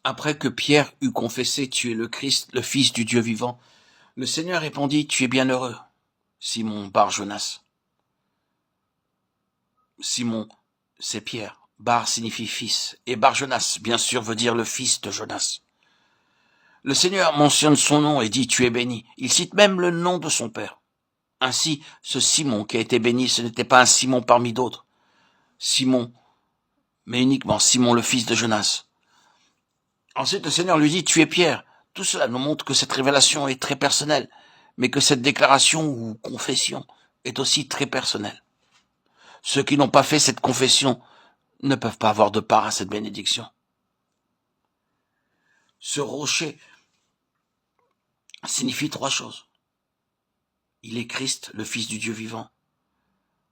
Après que Pierre eut confessé « Tu es le Christ, le Fils du Dieu vivant », le Seigneur répondit « Tu es bien heureux, Simon Bar-Jonas. » Simon, c'est Pierre. Bar signifie fils. Et Bar-Jonas, bien sûr, veut dire le fils de Jonas. Le Seigneur mentionne son nom et dit « Tu es béni ». Il cite même le nom de son père. Ainsi, ce Simon qui a été béni, ce n'était pas un Simon parmi d'autres. Simon, mais uniquement Simon, le fils de Jonas. Ensuite, le Seigneur lui dit « Tu es Pierre ». Tout cela nous montre que cette révélation est très personnelle, mais que cette déclaration ou confession est aussi très personnelle. Ceux qui n'ont pas fait cette confession ne peuvent pas avoir de part à cette bénédiction. Ce rocher signifie trois choses. Il est Christ, le Fils du Dieu vivant.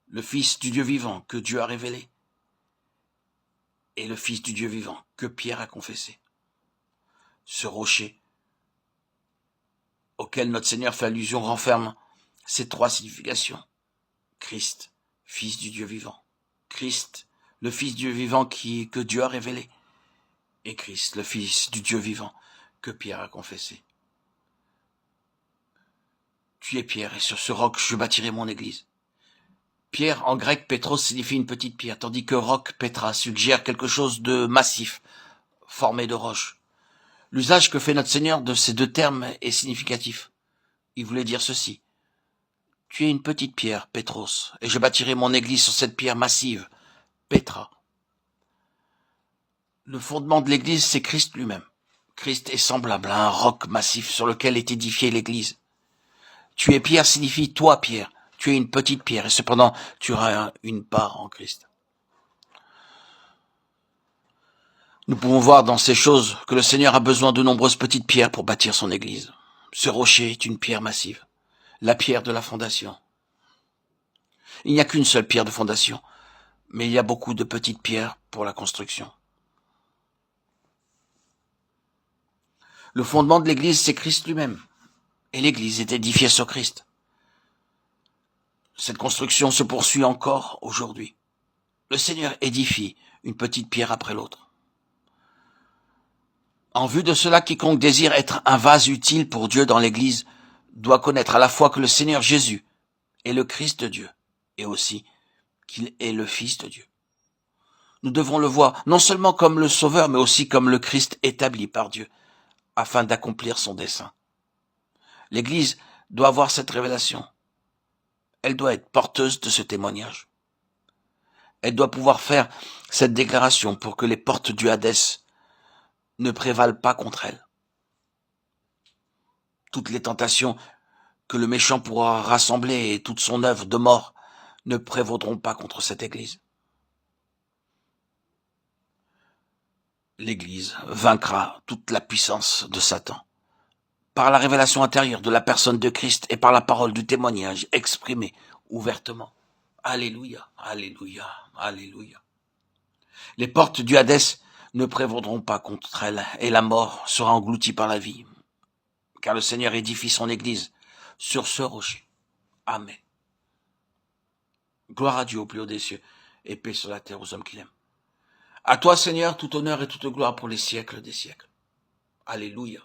Le Fils du Dieu vivant que Dieu a révélé. Et le Fils du Dieu vivant que Pierre a confessé. Ce rocher auquel notre Seigneur fait allusion renferme ces trois significations. Christ, Fils du Dieu vivant. Christ, le Fils du Dieu vivant que Dieu a révélé. Et Christ, le Fils du Dieu vivant que Pierre a confessé. Tu es Pierre, et sur ce roc je bâtirai mon église. Pierre, en grec, Pétros signifie une petite pierre, tandis que roc, Pétra, suggère quelque chose de massif, formé de roche. L'usage que fait notre Seigneur de ces deux termes est significatif. Il voulait dire ceci. Tu es une petite pierre, Pétros, et je bâtirai mon église sur cette pierre massive, Pétra. Le fondement de l'église, c'est Christ lui-même. Christ est semblable à un roc massif sur lequel est édifiée l'église. Tu es Pierre signifie toi, Pierre. Tu es une petite pierre, et cependant, tu auras une part en Christ. Nous pouvons voir dans ces choses que le Seigneur a besoin de nombreuses petites pierres pour bâtir son église. Ce rocher est une pierre massive, la pierre de la fondation. Il n'y a qu'une seule pierre de fondation, mais il y a beaucoup de petites pierres pour la construction. Le fondement de l'église, c'est Christ lui-même, et l'église est édifiée sur Christ. Cette construction se poursuit encore aujourd'hui. Le Seigneur édifie une petite pierre après l'autre. En vue de cela, quiconque désire être un vase utile pour Dieu dans l'Église doit connaître à la fois que le Seigneur Jésus est le Christ de Dieu et aussi qu'il est le Fils de Dieu. Nous devons le voir non seulement comme le Sauveur, mais aussi comme le Christ établi par Dieu afin d'accomplir son dessein. L'Église doit avoir cette révélation. Elle doit être porteuse de ce témoignage. Elle doit pouvoir faire cette déclaration pour que les portes du Hadès ne prévalent pas contre elle. Toutes les tentations que le méchant pourra rassembler et toute son œuvre de mort ne prévaudront pas contre cette Église. L'Église vaincra toute la puissance de Satan par la révélation intérieure de la personne de Christ et par la parole du témoignage exprimé ouvertement. Alléluia, alléluia, alléluia. Les portes du Hadès ne prévaudront pas contre elle et la mort sera engloutie par la vie, car le Seigneur édifie son Église sur ce rocher. Amen. Gloire à Dieu au plus haut des cieux, et paix sur la terre aux hommes qu'il aime. À toi, Seigneur, tout honneur et toute gloire pour les siècles des siècles. Alléluia.